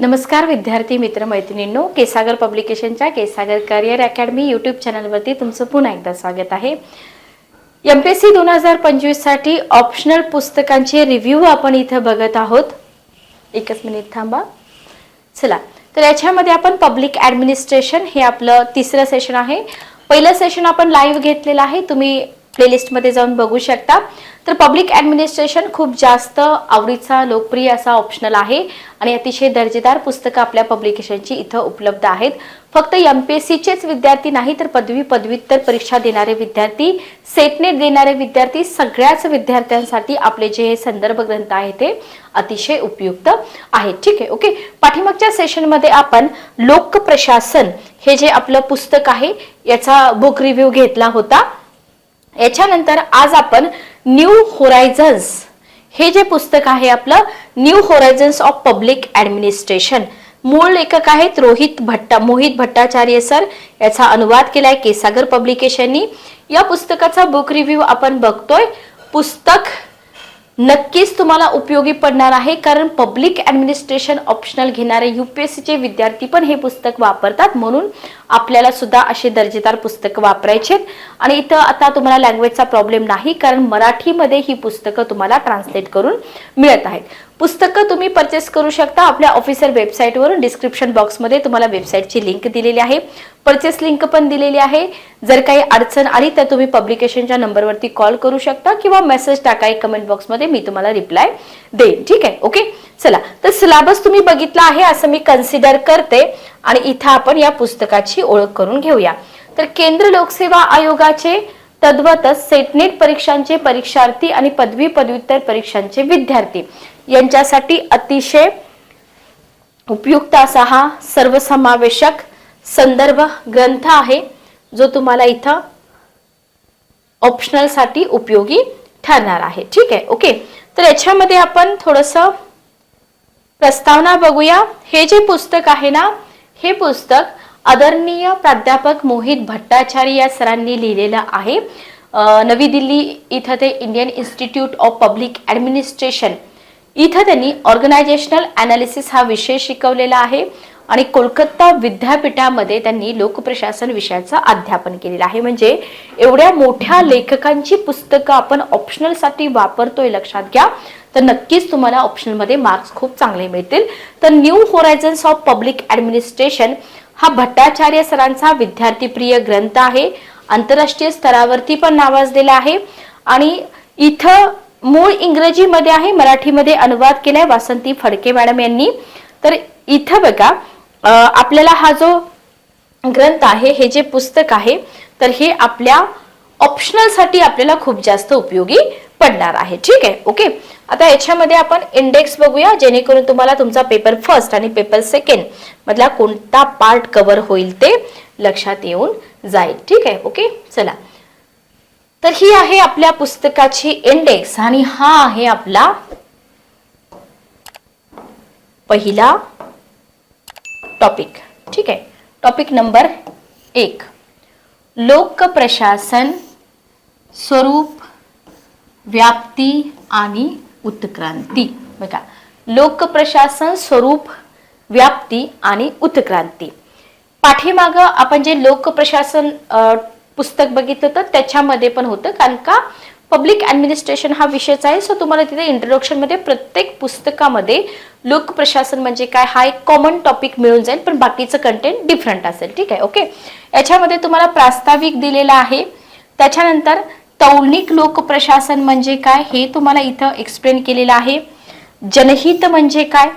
नमस्कार विद्यार्थी मित्र मैत्रिणींनो, केसागर पब्लिकेशनच्या केसागर करिअर अकॅडमी यूट्यूब चॅनलवरती तुमचं पुन्हा एकदा स्वागत आहे। एमपीएससी 2025 साठी ऑप्शनल पुस्तकांचे रिव्ह्यू आपण इथे बघत आहोत। एकच मिनिट थांबा। चला, तर याच्यामध्ये आपण पब्लिक ॲडमिनिस्ट्रेशन हे आपलं तिसरं सेशन आहे। पहिलं सेशन आपण लाईव्ह घेतलेलं आहे, तुम्ही प्लेलिस्ट मध्ये जाऊन बघू शकता। तर पब्लिक ॲडमिनिस्ट्रेशन खूप जास्त आवडीचा लोकप्रिय असा ऑप्शनल आहे आणि अतिशय दर्जेदार पुस्तकं आपल्या पब्लिकेशनची इथं उपलब्ध आहेत। फक्त एमपीएससीचेच विद्यार्थी नाही तर पदवी पदव्युत्तर परीक्षा देणारे विद्यार्थी, सेट नेट देणारे विद्यार्थी, सगळ्याच विद्यार्थ्यांसाठी आपले जे संदर्भ ग्रंथ आहेत ते अतिशय उपयुक्त आहेत। ठीक आहे, ओके। पाठीमागच्या सेशन मध्ये आपण लोक प्रशासन हे जे आपलं पुस्तक आहे याचा बुक रिव्ह्यू घेतला होता। याच्यानंतर आज आपण न्यू होरायझन्स हे जे पुस्तक आहे आपलं new horizons of public administration, मूळ लेखक आहेत मोहित भट्टाचार्य सर, याचा अनुवाद केलाय केसागर पब्लिकेशननी। या पुस्तकाचा बुक रिव्ह्यू आपण बघतोय। पुस्तक नक्कीच तुम्हाला उपयोगी पडणार आहे, कारण पब्लिक ॲडमिनिस्ट्रेशन ऑप्शनल घेणारे यूपीएससीचे विद्यार्थी पण हे पुस्तक वापरतात, म्हणून आपल्याला सुद्धा असे दर्जेदार पुस्तक वापरायचे। आणि इथं आता तुम्हाला लँग्वेजचा प्रॉब्लेम नाही, कारण मराठीमध्ये ही पुस्तकं तुम्हाला ट्रान्सलेट करून मिळत आहेत। पुस्तकं तुम्ही परचेस करू शकता आपल्या ऑफिशियल वेबसाईटवरून। डिस्क्रिप्शन बॉक्समध्ये तुम्हाला वेबसाईटची लिंक दिलेली आहे, परचेस लिंक पण दिलेली आहे। जर काही अडचण आली तर तुम्ही पब्लिकेशनच्या नंबरवरती कॉल करू शकता किंवा मेसेज टाका कमेंट बॉक्समध्ये, मी तुम्हाला रिप्लाय देईन। ठीक आहे, ओके। चला, तर सिलेबस तुम्ही बघितला आहे असं मी कन्सिडर करते आणि इथं आपण या पुस्तकाची ओळख करून घेऊया। तर केंद्र लोकसेवा आयोगाचे तद्वतच सेटनेट परीक्षांचे परीक्षार्थी आणि पदवी पदव्युत्तर परीक्षांचे विद्यार्थी यांच्यासाठी अतिशय उपयुक्त असा हा सर्वसमावेशक संदर्भ ग्रंथ आहे, जो तुम्हाला इथं ऑप्शनल साठी उपयोगी ठरणार आहे। ठीक आहे, ओके। तर याच्यामध्ये आपण थोडंसं प्रस्तावना बघूया। हे जे पुस्तक आहे ना, हे पुस्तक आदरणीय प्राध्यापक मोहित भट्टाचार्य या सरांनी लिहिलेलं आहे। नवी दिल्ली इथं ते Indian institute of public administration इथं त्यांनी ऑर्गनायझेशनल ॲनालिसिस हा विषय शिकवलेला आहे आणि कोलकाता विद्यापीठामध्ये त्यांनी लोकप्रशासन विषयाचं अध्यापन केलेलं आहे। म्हणजे एवढ्या मोठ्या लेखकांची पुस्तकं आपण ऑप्शनल साठी वापरतोय, लक्षात घ्या। तर नक्कीच तुम्हाला ऑप्शनल मध्ये मार्क्स खूप चांगले मिळतील। तर new horizons of public administration हा भट्टाचार्य सरांचा विद्यार्थीप्रिय ग्रंथ आहे, आंतरराष्ट्रीय स्तरावरती पण नावाजलेला आहे आणि इथं मूळ इंग्रजीमध्ये आहे, मराठीमध्ये अनुवाद केलाय वासंती फडके मॅडम यांनी। तर इथं बघा, आपल्याला हा जो ग्रंथ आहे, हे जे पुस्तक आहे, तर हे आपल्या ऑप्शनल साठी आपल्याला खूप जास्त उपयोगी पडणार आहे। ठीक आहे, ओके। आता याच्यामध्ये आपण इंडेक्स बघूया, जेणेकरून तुम्हाला तुमचा पेपर फर्स्ट आणि पेपर सेकंड मधला कोणता पार्ट कव्हर होईल ते लक्षात येऊन जाईल। ठीक आहे, ओके। चला, तर ही आहे आपल्या पुस्तकाची इंडेक्स आणि हा आहे आपला पहिला टॉपिक। ठीक आहे, टॉपिक नंबर 1, लोक प्रशासन स्वरूप, व्याप्ती आणि उत्क्रांती। बघा, लोक प्रशासन स्वरूप, व्याप्ती आणि उत्क्रांती। पाठीमागं आपण जे लोक प्रशासन पुस्तक बघितलं तर त्याच्यामध्ये पण होतं, कारण का पब्लिक ॲडमिनिस्ट्रेशन हा विषयच आहे। सो तुम्हाला तिथे इंट्रोडक्शन मध्ये प्रत्येक पुस्तकामध्ये लोक प्रशासन म्हणजे काय हा एक कॉमन टॉपिक मिळून जाईल, पण बाकीचं कंटेंट डिफरंट असेल। ठीक आहे, ओके। याच्यामध्ये तुम्हाला प्रास्ताविक दिलेला आहे, त्याच्यानंतर तौलनिक लोक प्रशासन म्हणजे काय हे तुम्हाला इथं एक्सप्लेन केलेलं आहे। जनहित म्हणजे काय,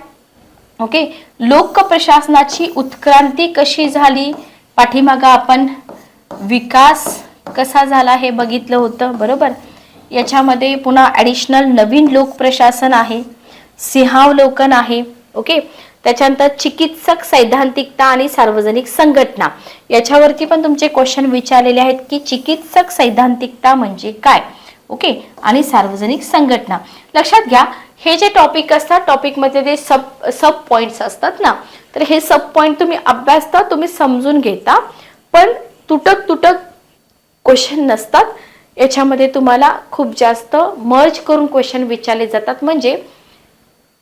ओके। लोक प्रशासनाची उत्क्रांती कशी झाली, पाठीमागं आपण विकास कसा झाला हे बघितलं होतं, बरोबर। याच्यामध्ये पुन्हा ॲडिशनल नवीन लोक प्रशासन आहे, सिंहावलोकन आहे, ओके। त्याच्यानंतर चिकित्सक सैद्धांतिकता आणि सार्वजनिक संघटना, याच्यावरती पण तुमचे क्वेश्चन विचारलेले आहेत की चिकित्सक सैद्धांतिकता म्हणजे काय, ओके, आणि सार्वजनिक संघटना। लक्षात घ्या, हे जे टॉपिक असतात, टॉपिक मध्ये ते सब पॉइंट्स असतात ना, तर हे सब पॉइंट तुम्ही अभ्यासता, तुम्ही समजून घेता, पण तुटक क्वेश्चन नसतात याच्यामध्ये। तुम्हाला खूप जास्त मर्ज करून क्वेश्चन विचारले जातात, म्हणजे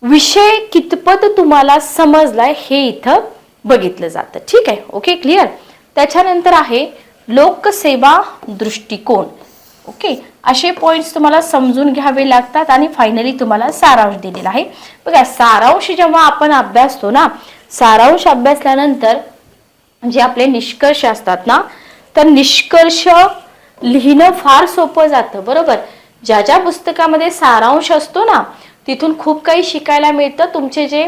विषय कितपत तुम्हाला समजलाय हे इथं बघितलं जातं. ठीक आहे, ओके, क्लिअर. त्याच्यानंतर आहे लोकसेवा दृष्टिकोन. ओके, असे पॉइंट्स तुम्हाला समजून घ्यावे लागतात आणि फायनली तुम्हाला सारांश दिलेला आहे. बघा, सारांश जेव्हा आपण अभ्यासतो ना, सारांश अभ्यासल्यानंतर जे आपले निष्कर्ष असतात ना, तर निष्कर्ष लिहिणं फार सोपं जातं. बरोबर, ज्या ज्या पुस्तकामध्ये सारांश असतो ना, तिथून खूप काही शिकायला मिळतं. तुमचे जे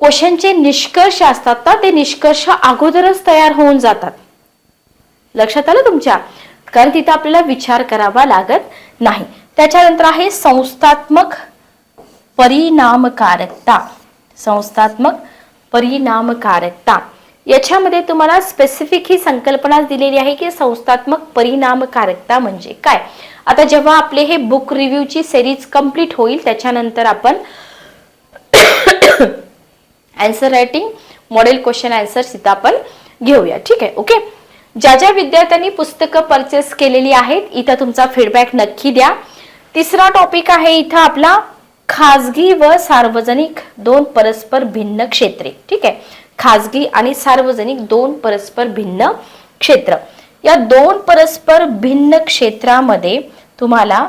क्वेश्चनचे निष्कर्ष असतात ना, ते निष्कर्ष अगोदरच तयार होऊन जातात. लक्षात आलं तुमच्या? कारण तिथं आपल्याला विचार करावा लागत नाही. त्याच्यानंतर आहे संस्थात्मक परिणामकारकता. संस्थात्मक परिणामकारकता याच्यामध्ये तुम्हाला स्पेसिफिक ही संकल्पना दिलेली आहे की संस्थात्मक परिणामकारकता म्हणजे काय. आता जेव्हा आपले हे बुक रिव्ह्यूची सिरीज कंप्लीट होईल त्याच्यानंतर आपण answer writing model question answers इथं आपण घेऊया. ठीक आहे, ओके. ज्या ज्या विद्यार्थ्यांनी पुस्तकं परचेस केलेली आहेत इथं तुमचा फीडबॅक नक्की द्या. तिसरा टॉपिक आहे इथं आपला खाजगी व सार्वजनिक दोन परस्पर भिन्न क्षेत्रे. ठीक आहे, खाजगी आणि सार्वजनिक दोन परस्पर भिन्न क्षेत्र. या दोन परस्पर भिन्न क्षेत्रामध्ये तुम्हाला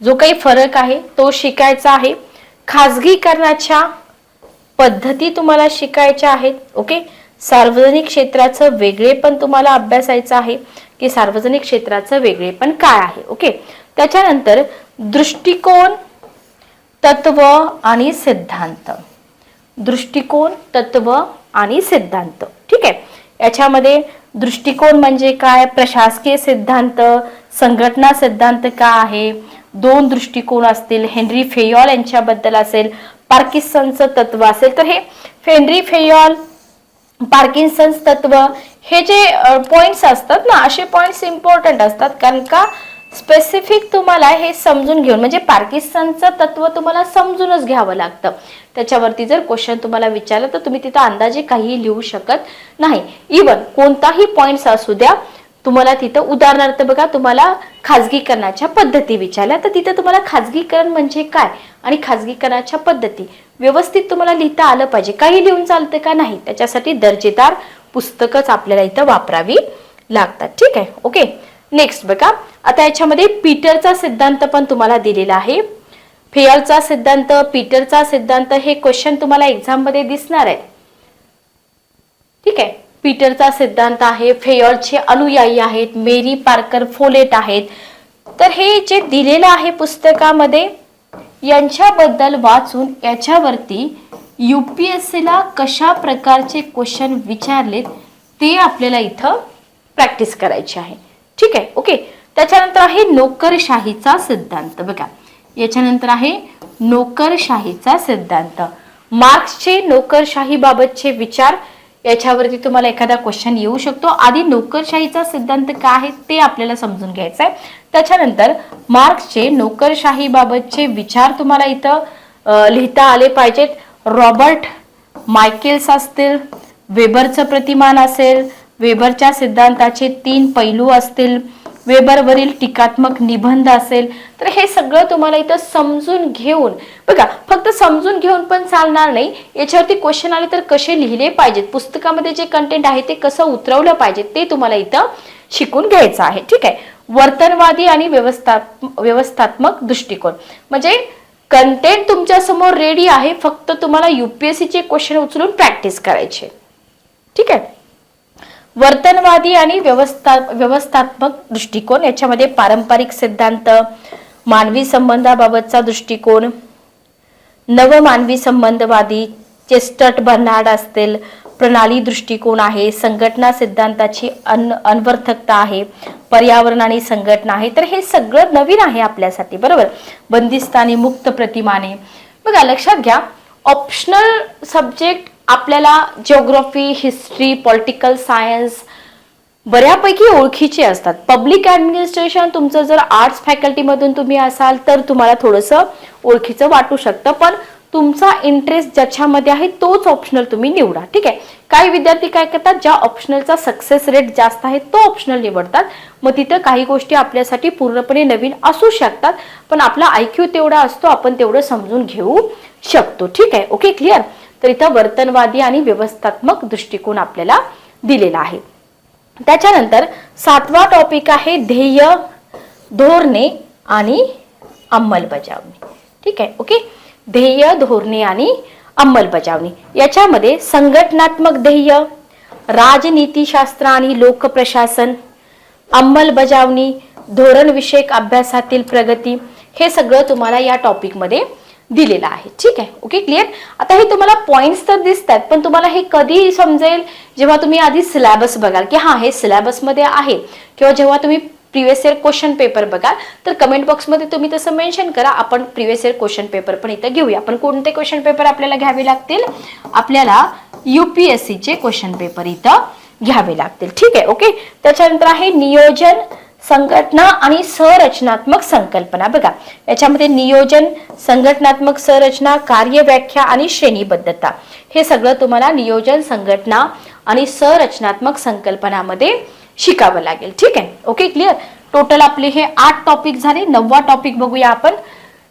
जो काही फरक आहे तो शिकायचा आहे. खाजगीकरणाच्या पद्धती तुम्हाला शिकायच्या आहेत. ओके, सार्वजनिक क्षेत्राचं वेगळे पण तुम्हाला अभ्यासायचं आहे की सार्वजनिक क्षेत्राचं वेगळे पण काय आहे. ओके, त्याच्यानंतर दृष्टिकोन, तत्व आणि सिद्धांत. दृष्टिकोन, तत्व आणि सिद्धांत. ठीक आहे, याच्यामध्ये दृष्टिकोन म्हणजे काय, प्रशासकीय सिद्धांत, संघटना सिद्धांत काय आहे, दोन दृष्टिकोन असतील, हेनरी फेयॉल यांच्याबद्दल असेल, पार्किन्सनचं तत्व असेल. तर हे हेनरी फेयॉल, पार्किन्सन्स तत्व हे जे पॉइंट्स असतात ना, असे पॉइंट्स इम्पॉर्टंट असतात. कारण का स्पेसिफिक तुम्हाला हे समजून घेऊन, म्हणजे पार्किन्सनचं तत्व तुम्हाला समजूनच घ्यावं लागतं. त्याच्यावरती जर क्वेश्चन तुम्हाला विचारलं तर तुम्ही तिथं अंदाजे काही लिहू शकत नाही. इवन कोणताही पॉइंट्स असू द्या, तुम्हाला तिथं उदाहरणार्थ बघा, तुम्हाला खाजगीकरणाच्या पद्धती विचारल्या तर तिथं तुम्हाला खाजगीकरण म्हणजे काय आणि खाजगीकरणाच्या पद्धती व्यवस्थित तुम्हाला लिहिता आलं पाहिजे. काही लिहून चालतं का नाही, त्याच्यासाठी दर्जेदार पुस्तकच आपल्याला इथं वापरावी लागतात. ठीक आहे, ओके. नेक्स्ट बघा, आता याच्यामध्ये पीटरचा सिद्धांत पण तुम्हाला दिलेला आहे. फेयॉलचा सिद्धांत, पीटरचा सिद्धांत हे क्वेश्चन तुम्हाला एक्झाम मध्ये दिसणार आहे. ठीक आहे, पीटरचा सिद्धांत आहे, फेयॉलचे अनुयायी आहेत, मेरी पार्कर फोलेट आहेत. तर हे जे दिलेलं आहे पुस्तकामध्ये यांच्याबद्दल वाचून याच्यावरती UPSC ला कशा प्रकारचे क्वेश्चन विचारलेत ते आपल्याला इथं प्रॅक्टिस करायचे आहे. ठीक आहे, ओके. त्याच्यानंतर आहे नोकरशाहीचा सिद्धांत. बघा, याच्यानंतर आहे नोकरशाहीचा सिद्धांत. मार्क्सचे नोकरशाही बाबतचे विचार याच्यावरती तुम्हाला एखादा क्वेश्चन येऊ शकतो. आधी नोकरशाहीचा सिद्धांत काय आहे ते आपल्याला समजून घ्यायचं आहे. त्याच्यानंतर मार्क्सचे नोकरशाही बाबतचे विचार तुम्हाला इथं लिहिता आले पाहिजेत. रॉबर्ट मायकेल्स असतील, वेबरचं प्रतिमान असेल, वेबरच्या सिद्धांताचे 3 पैलू असतील, वेबरवरील टीकात्मक निबंध असेल. तर हे सगळं तुम्हाला इथं समजून घेऊन, बघा फक्त समजून घेऊन पण चालणार नाही, याच्यावरती क्वेश्चन आले तर कसे लिहिले पाहिजेत, पुस्तकामध्ये जे कंटेंट आहे ते कसं उतरवलं पाहिजे ते तुम्हाला इथं शिकून घ्यायचं आहे. ठीक आहे, वर्तनवादी आणि व्यवस्थात्मक दृष्टिकोन म्हणजे कंटेंट तुमच्या समोर रेडी आहे, फक्त तुम्हाला UPSC चे क्वेश्चन उचलून प्रॅक्टिस करायचे. ठीक आहे, वर्तनवादी आणि व्यवस्थात्मक दृष्टिकोन याच्यामध्ये पारंपरिक सिद्धांत, मानवी संबंधाबाबतचा दृष्टिकोन, नवमानवी संबंधवादी, चेस्टर्ट बर्नार्ड असतील, प्रणाली दृष्टिकोन आहे, संघटना सिद्धांताची अनवर्थकता आहे, पर्यावरण आणि संघटना आहे. तर हे सगळं नवीन आहे आपल्यासाठी. बरोबर, बंदिस्त आणि मुक्त प्रतिमाने. बघा लक्षात घ्या, ऑप्शनल सब्जेक्ट आपल्याला जिओग्राफी, हिस्ट्री, पॉलिटिकल सायन्स बऱ्यापैकी ओळखीचे असतात. पब्लिक ऍडमिनिस्ट्रेशन तुमचं जर आर्ट्स फॅकल्टीमधून तुम्ही असाल तर तुम्हाला थोडंसं ओळखीचं वाटू शकतं, पण तुमचा इंटरेस्ट ज्याच्यामध्ये आहे तोच ऑप्शनल तुम्ही निवडा. ठीक आहे. काही विद्यार्थी काय करतात, ज्या ऑप्शनलचा सक्सेस रेट जास्त आहे तो ऑप्शनल निवडतात. मग तिथं काही गोष्टी आपल्यासाठी पूर्णपणे नवीन असू शकतात, पण आपला IQ तेवढा असतो, आपण तेवढं समजून घेऊ शकतो. ठीक आहे. Okay, clear. तर इथं वर्तनवादी आणि व्यवस्थात्मक दृष्टिकोन आपल्याला दिलेला आहे. त्याच्यानंतर 7वा टॉपिक आहे ध्येय, धोरणे आणि अंमलबजावणी. ठीक आहे. ओके, ध्येय, धोरणे आणि अंमलबजावणी. याच्यामध्ये संघटनात्मक ध्येय, राजनीतीशास्त्र आणि लोकप्रशासन, अंमलबजावणी, धोरणविषयक अभ्यासातील प्रगती, हे सगळं तुम्हाला या टॉपिक मध्ये दिलेलं आहे. ठीक आहे. Okay, clear. आता हे तुम्हाला पॉइंट्स तर दिसतात, पण तुम्हाला हे कधी समजेल, जेव्हा तुम्ही आधी सिलेबस बघाल की हा हे सिलेबस मध्ये आहे, किंवा जेव्हा तुम्ही प्रिव्हियस इयर क्वेश्चन पेपर बघाल. तर कमेंट बॉक्समध्ये तुम्ही तसं मेन्शन करा, आपण प्रिव्हियस इयर क्वेश्चन पेपर पण इथं घेऊया. पण कोणते क्वेश्चन पेपर आपल्याला घ्यावे लागतील, आपल्याला UPSC चे क्वेश्चन पेपर इथं घ्यावे लागतील. ठीक आहे. ओके. त्याच्यानंतर आहे नियोजन, संघटना आणि संरचनात्मक संकल्पना. बघा, याच्यामध्ये नियोजन, संघटनात्मक संरचना, कार्यव्याख्या आणि श्रेणीबद्धता, हे सगळं तुम्हाला नियोजन, संघटना आणि संरचनात्मक संकल्पनामध्ये शिकावं लागेल. ठीक आहे. Okay, clear. टोटल आपले हे 8 टॉपिक झाले. 9वा टॉपिक बघूया आपण.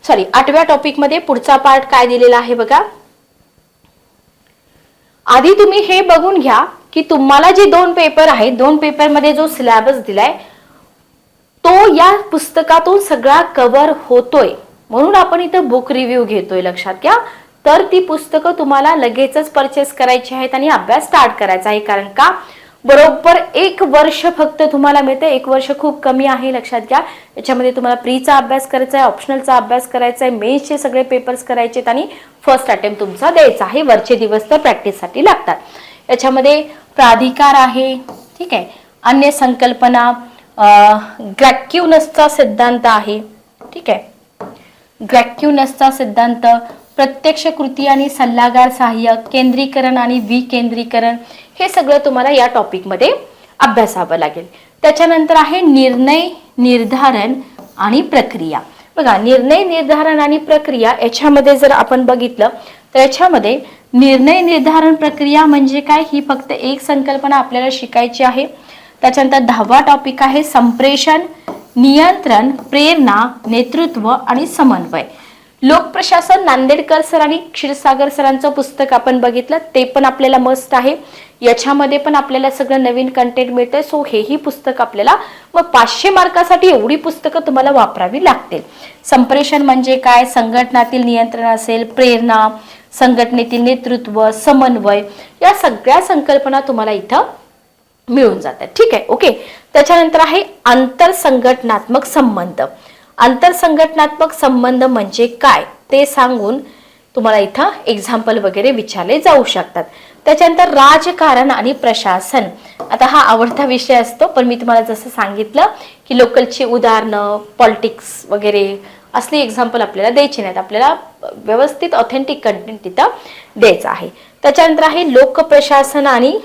8व्या टॉपिक मध्ये पुढचा पार्ट काय दिलेला आहे बघा. आधी तुम्ही हे बघून घ्या की तुम्हाला जे 2 पेपर आहेत, 2 पेपर मध्ये जो सिलेबस दिलाय तो या पुस्तकातून सगळा कव्हर होतोय, म्हणून आपण इथं बुक रिव्ह्यू घेतोय, लक्षात घ्या. तर ती पुस्तकं तुम्हाला लगेचच परचेस करायची आहेत आणि अभ्यास स्टार्ट करायचा आहे. कारण का, बरोबर 1 वर्ष फक्त तुम्हाला मिळते. 1 वर्ष खूप कमी आहे, लक्षात घ्या. याच्यामध्ये तुम्हाला प्रीचा अभ्यास करायचा आहे, ऑप्शनलचा अभ्यास करायचा आहे, मेन्सचे सगळे पेपर्स करायचे आहेत आणि फर्स्ट अटेम्प्ट तुमचा द्यायचा आहे. वरचे दिवस तर प्रॅक्टिससाठी लागतात. याच्यामध्ये प्राधिकार आहे. ठीक आहे. अन्य संकल्पना, ग्रॅक्युनसचा सिद्धांत आहे. ठीक आहे. ग्रॅक्युनसचा सिद्धांत, प्रत्यक्ष कृती आणि सल्लागार सहाय्य, केंद्रीकरण आणि विकेंद्रीकरण, हे सगळं तुम्हाला या टॉपिक मध्ये अभ्यासावं लागेल. त्याच्यानंतर आहे निर्णय निर्धारण आणि प्रक्रिया. बघा, निर्णय निर्धारण आणि प्रक्रिया याच्यामध्ये जर आपण बघितलं तर याच्यामध्ये निर्णय निर्धारण प्रक्रिया म्हणजे काय, ही फक्त एक संकल्पना आपल्याला शिकायची आहे. त्याच्यानंतर 10वा टॉपिक आहे संप्रेषण, नियंत्रण, प्रेरणा, नेतृत्व आणि समन्वय. लोकप्रशासन, नांदेडकर सर आणि क्षीरसागर सरांचं पुस्तक आपण बघितलं, ते पण आपल्याला मस्त आहे. याच्यामध्ये पण आपल्याला सगळं नवीन कंटेंट मिळतंय. सो हेही पुस्तक आपल्याला, मग 500 मार्कासाठी एवढी पुस्तकं तुम्हाला वापरावी लागतील. संप्रेषण म्हणजे काय, संघटनातील नियंत्रण असेल, प्रेरणा, संघटनेतील नेतृत्व, समन्वय, या सगळ्या संकल्पना तुम्हाला इथं मिळून जातात. ठीक आहे. ओके. त्याच्यानंतर आहे आंतरसंघटनात्मक संबंध. आंतरसंघटनात्मक संबंध म्हणजे काय ते सांगून तुम्हाला इथं एक्झाम्पल वगैरे विचारले जाऊ शकतात. त्याच्यानंतर राजकारण आणि प्रशासन. आता हा आवडता विषय असतो, पण मी तुम्हाला जसं सांगितलं की लोकलची उदाहरणं, पॉलिटिक्स वगैरे असली एक्झाम्पल आपल्याला द्यायची नाहीत. आपल्याला व्यवस्थित ऑथेंटिक कंटेंट तिथं द्यायचं आहे. त्याच्यानंतर आहे लोकप्रशासन आणि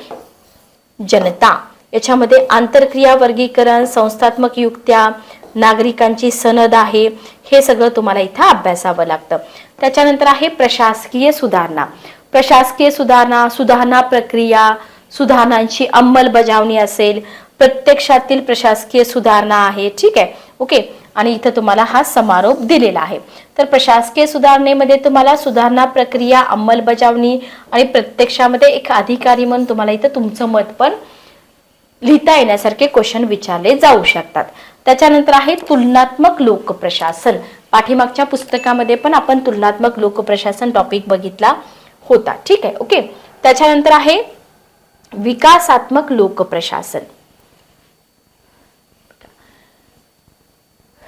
जनता. याच्यामध्ये आंतरक्रिया वर्गीकरण, संस्थात्मक युक्त्या, नागरिकांची सनद आहे, हे सगळं तुम्हाला इथं अभ्यासावं लागतं. त्याच्यानंतर आहे प्रशासकीय सुधारणा. प्रशासकीय सुधारणा, सुधारणा प्रक्रिया, सुधारणांची अंमलबजावणी असेल, प्रत्यक्षातील प्रशासकीय सुधारणा आहे. ठीक आहे. ओके. आणि इथं तुम्हाला हा समारोप दिलेला आहे. तर प्रशासकीय सुधारणेमध्ये तुम्हाला सुधारणा प्रक्रिया, अंमलबजावणी आणि प्रत्यक्षामध्ये एक अधिकारी म्हणून तुम्हाला इथं तुमचं मत पण लिहिता येण्यासारखे क्वेश्चन विचारले जाऊ शकतात. त्याच्यानंतर आहे तुलनात्मक लोकप्रशासन. पाठीमागच्या पुस्तकामध्ये पण आपण तुलनात्मक लोकप्रशासन टॉपिक बघितला होता. ठीक आहे. ओके. त्याच्यानंतर आहे विकासात्मक लोकप्रशासन.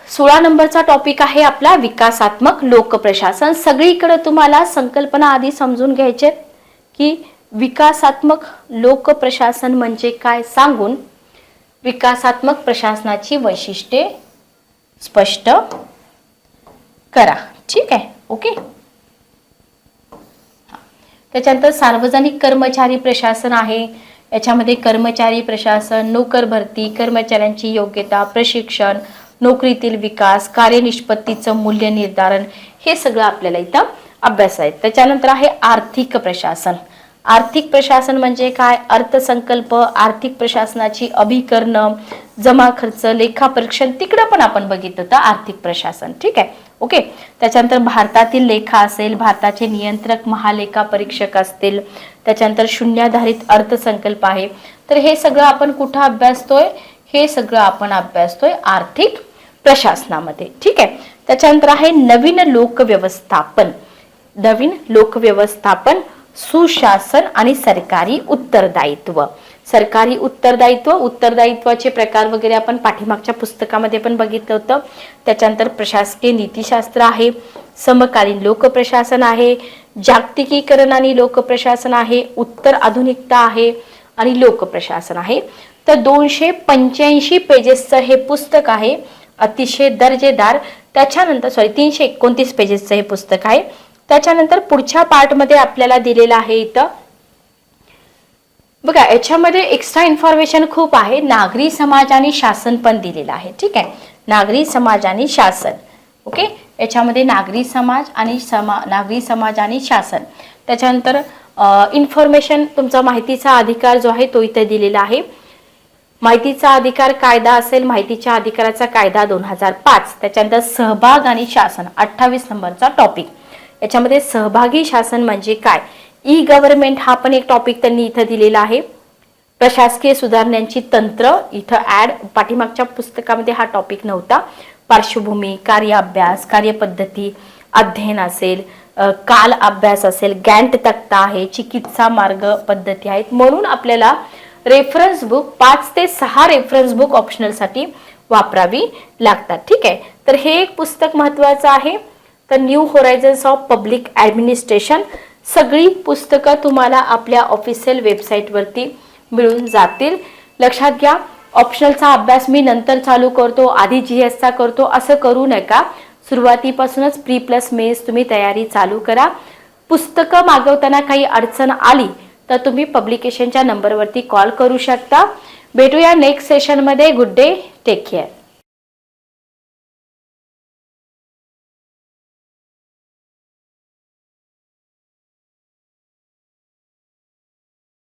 16 नंबरचा टॉपिक आहे आपला विकासात्मक लोकप्रशासन. सगळीकडे तुम्हाला संकल्पना आधी समजून घ्यायचे की विकासात्मक लोकप्रशासन म्हणजे काय सांगून विकासात्मक प्रशासनाची वैशिष्ट्ये स्पष्ट करा. ठीक आहे. ओके. त्याच्यानंतर सार्वजनिक कर्मचारी प्रशासन आहे. याच्यामध्ये कर्मचारी प्रशासन, नोकर भरती, कर्मचाऱ्यांची योग्यता, प्रशिक्षण, नोकरीतील विकास, कार्यनिष्पत्तीचं मूल्य निर्धारण, हे सगळं आपल्याला इथं अभ्यास आहेत. त्याच्यानंतर आहे आर्थिक प्रशासन. आर्थिक प्रशासन म्हणजे काय? अर्थसंकल्प, आर्थिक प्रशासनाची अभिकरण, जमा खर्च, लेखापरीक्षण, तिकडं पण आपण बघितलं होतं आर्थिक प्रशासन. ठीक आहे, ओके. त्याच्यानंतर भारतातील लेखा असेल, भारताचे नियंत्रक महालेखा परीक्षक असतील, त्याच्यानंतर शून्याधारित अर्थसंकल्प आहे. तर हे सगळं आपण कुठं अभ्यासतोय? हे सगळं आपण अभ्यासतोय आर्थिक प्रशासनामध्ये. ठीक आहे. त्याच्यानंतर आहे नवीन लोकव्यवस्थापन. नवीन लोकव्यवस्थापन, सुशासन आणि सरकारी उत्तरदायित्व. सरकारी उत्तरदायित्व, उत्तरदायित्वाचे प्रकार वगैरे आपण पाठीमागच्या पुस्तकामध्ये पण बघितलं होतं. त्याच्यानंतर प्रशासकीय नीतिशास्त्र आहे, समकालीन लोकप्रशासन आहे, जागतिकीकरण आणि लोकप्रशासन आहे, उत्तर आधुनिकता आहे आणि लोकप्रशासन आहे. तर 285 पेजेसचं हे पुस्तक आहे, अतिशय दर्जेदार. त्याच्यानंतर 329 पेजेसचं हे पुस्तक आहे. त्याच्यानंतर पुढच्या पार्टमध्ये आपल्याला दिलेलं आहे इथं बघा, याच्यामध्ये एक्स्ट्रा इन्फॉर्मेशन खूप आहे. नागरी समाज आणि शासन पण दिलेलं आहे. ठीक आहे, नागरी समाज आणि शासन. ओके, याच्यामध्ये नागरी समाज आणि शासन. त्याच्यानंतर इन्फॉर्मेशन, तुमचा माहितीचा अधिकार जो आहे तो इथे दिलेला आहे. माहितीचा अधिकार कायदा असेल, माहितीच्या अधिकाराचा कायदा 2005. त्याच्यानंतर सहभाग आणि शासन 28 नंबरचा टॉपिक. याच्यामध्ये सहभागी शासन म्हणजे काय? ई गव्हर्नमेंट हा पण एक टॉपिक त्यांनी इथं दिलेला आहे. प्रशासकीय सुधारणांची तंत्र इथं ऍड, पाठीमागच्या पुस्तकामध्ये हा टॉपिक नव्हता. पार्श्वभूमी, कार्य अभ्यास, कार्यपद्धती, अध्ययन असेल, काल अभ्यास असेल, गॅन्ट तक्ता आहे, चिकित्सा मार्ग पद्धती आहेत. म्हणून आपल्याला रेफरन्स बुक 5 ते 6 रेफरन्स बुक ऑप्शनलसाठी वापरावी लागतात. ठीक आहे, तर हे एक पुस्तक महत्वाचं आहे. तर new horizons of public administration, सगळी पुस्तकं तुम्हाला आपल्या ऑफिशियल वेबसाईटवरती मिळून जातील. लक्षात घ्या, ऑप्शनलचा अभ्यास मी नंतर चालू करतो, आधी GSचा करतो असं करू नका. सुरुवातीपासूनच प्री प्लस मेन्स तुम्ही तयारी चालू करा. पुस्तकं मागवताना काही अडचण आली तर तुम्ही पब्लिकेशनच्या नंबरवरती कॉल करू शकता. भेटूया नेक्स्ट सेशनमध्ये. Good day, take care.